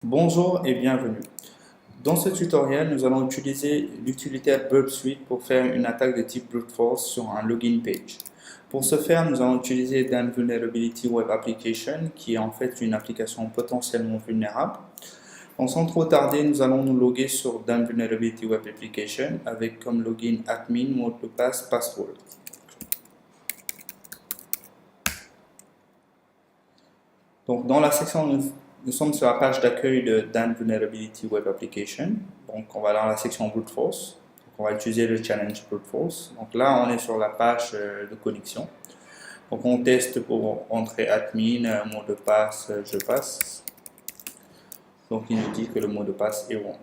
Bonjour et bienvenue. Dans ce tutoriel, nous allons utiliser l'utilitaire Burp Suite pour faire une attaque de type Brute Force sur un login page. Pour ce faire, nous allons utiliser Dan Vulnerability Web Application, qui est en fait une application potentiellement vulnérable. Sans trop tarder, nous allons nous loguer sur Dan Vulnerability Web Application avec comme login admin, mot de passe, password. Donc, dans la section, nous sommes sur la page d'accueil de Dan Vulnerability Web Application. Donc, on va dans la section Brute Force. Donc, on va utiliser le challenge Brute Force. Donc là, on est sur la page de connexion. Donc, on teste pour entrer admin, mot de passe, je passe. Donc, il nous dit que le mot de passe est wrong.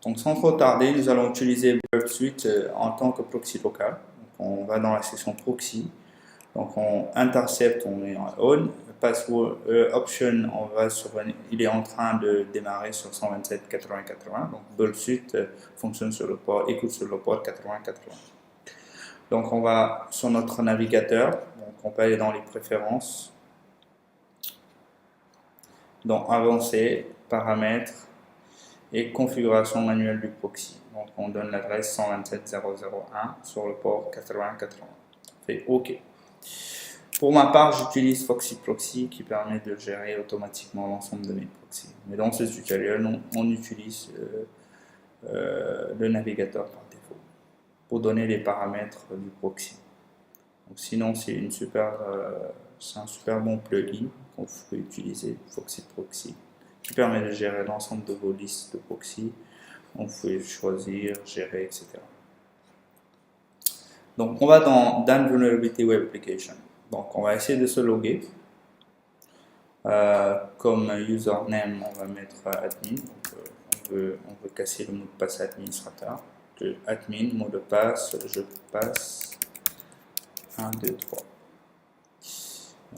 Donc, sans trop tarder, nous allons utiliser Burp Suite en tant que proxy local. Donc, on va dans la section proxy. Donc on intercepte, on est en on, password option, il est en train de démarrer sur 127.80.80. Donc Burp Suite fonctionne sur le port, écoute sur le port 80.80. Donc on va sur notre navigateur, donc on peut aller dans les préférences, dans avancer, paramètres et configuration manuelle du proxy. Donc on donne l'adresse 127.0.0.1 sur le port 80.80. On fait OK. Pour ma part, j'utilise Foxy Proxy qui permet de gérer automatiquement l'ensemble de mes proxys. Mais dans ce tutoriel, on utilise le navigateur par défaut pour donner les paramètres du proxy. Donc, sinon, c'est un super bon plugin qu'on peut utiliser, Foxy Proxy, qui permet de gérer l'ensemble de vos listes de proxy. Donc, vous pouvez choisir, gérer, etc. Donc, on va dans Dan Vulnerability Web Application. Donc, on va essayer de se loguer. Comme username, on va mettre admin. Donc, on veut casser le mot de passe administrateur. Admin, mot de passe, je passe 1, 2, 3.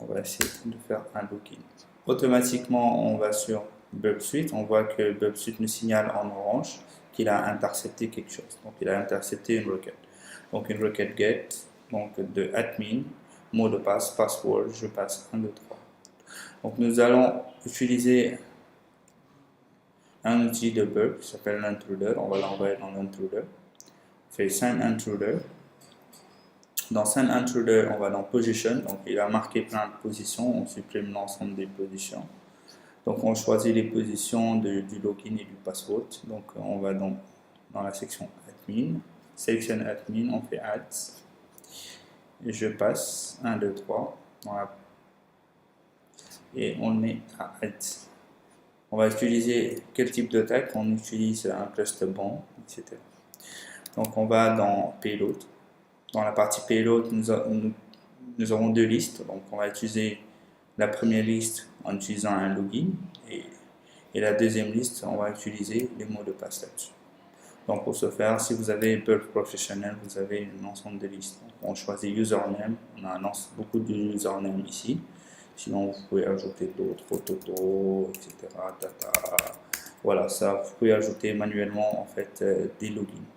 On va essayer de faire un login. Automatiquement, on va sur Burp Suite. On voit que Burp Suite nous signale en orange qu'il a intercepté quelque chose. Donc, il a intercepté une requête. Donc, une requête get, donc de admin, mot de passe, password, je passe 1, 2, 3. Donc, nous allons utiliser un outil de Burp qui s'appelle l'intruder. On va l'envoyer dans l'intruder. On fait send intruder. Dans send intruder, on va dans position. Donc, il a marqué plein de positions. On supprime l'ensemble des positions. Donc, on choisit les positions du login et du password. Donc, on va dans la section admin. Section admin, on fait add. Et je passe 1, 2, 3. Voilà. Et on est à add. On va utiliser quel type d'attaque? On utilise un cluster bomb, etc. Donc, on va dans payload. Dans la partie payload, nous avons deux listes. Donc, on va utiliser la première liste en utilisant un login et la deuxième liste, on va utiliser les mots de passe là-dessus. Donc, pour ce faire, si vous avez Burp Professionnel, vous avez un ensemble de listes. Donc, on choisit username. On a beaucoup de usernames ici. Sinon, vous pouvez ajouter d'autres, Toto, etc. Data. Voilà, ça, vous pouvez ajouter manuellement en fait des logins.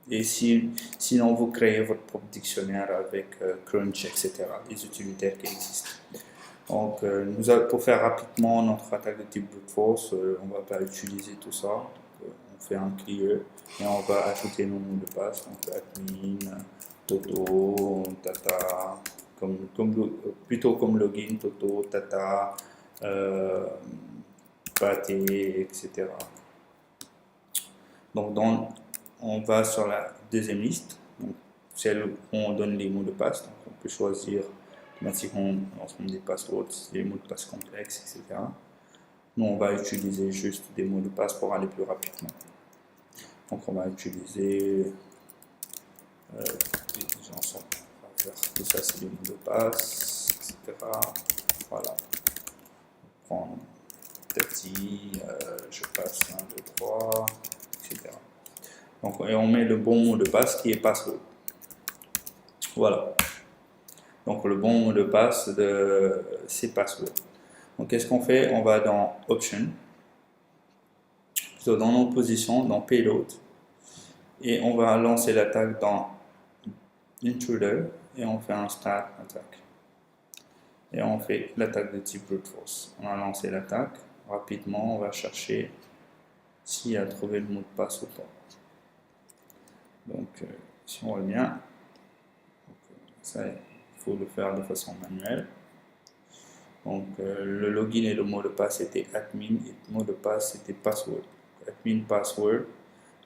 Et sinon, vous créez votre propre dictionnaire avec Crunch, etc. Des utilitaires qui existent. Donc, pour faire rapidement notre attaque de type brute force, on ne va pas utiliser tout ça. Donc, on fait un clear et on va ajouter nos mots de passe. Donc, admin, Toto, Tata, plutôt comme login, Toto, Tata, Pâté, etc. Donc, on va sur la deuxième liste, donc celle où on donne les mots de passe. Donc, on peut choisir automatiquement l'ensemble des passwords, les mots de passe complexes, etc. Nous, on va utiliser juste des mots de passe pour aller plus rapidement. Donc, on va utiliser on va faire tout ça, c'est des mots de passe, etc. Voilà. On prend petit, je passe 1, 2, 3, etc. Donc, et on met le bon mot de passe qui est password. Voilà. Donc, le bon mot de passe, c'est password. Donc, qu'est-ce qu'on fait? On va dans Option, plutôt dans nos positions, dans Payload, et on va lancer l'attaque dans Intruder, et on fait un Start Attack. Et on fait l'attaque de type Brute Force. On a lancé l'attaque. rapidement, on va chercher s'il a trouvé le mot de passe ou pas. Donc, si on revient, ça, il faut le faire de façon manuelle. Donc, le login et le mot de passe était admin et le mot de passe c'était password. Admin password.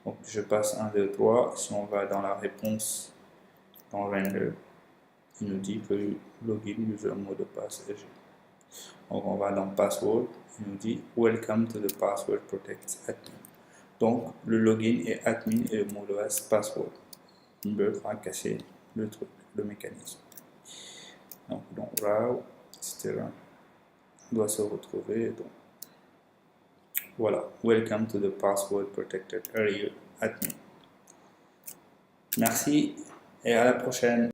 Donc, je passe 1, 2, 3. Si on va dans la réponse, dans render, il nous dit que login, user, mot de passe est G. Donc, on va dans password. Il nous dit welcome to the password protect admin. Donc, le login est admin et le mot de passe password. On va casser le truc, le mécanisme. Donc, dans row, etc. On doit se retrouver. Donc, voilà. Welcome to the password protected area admin. Merci et à la prochaine.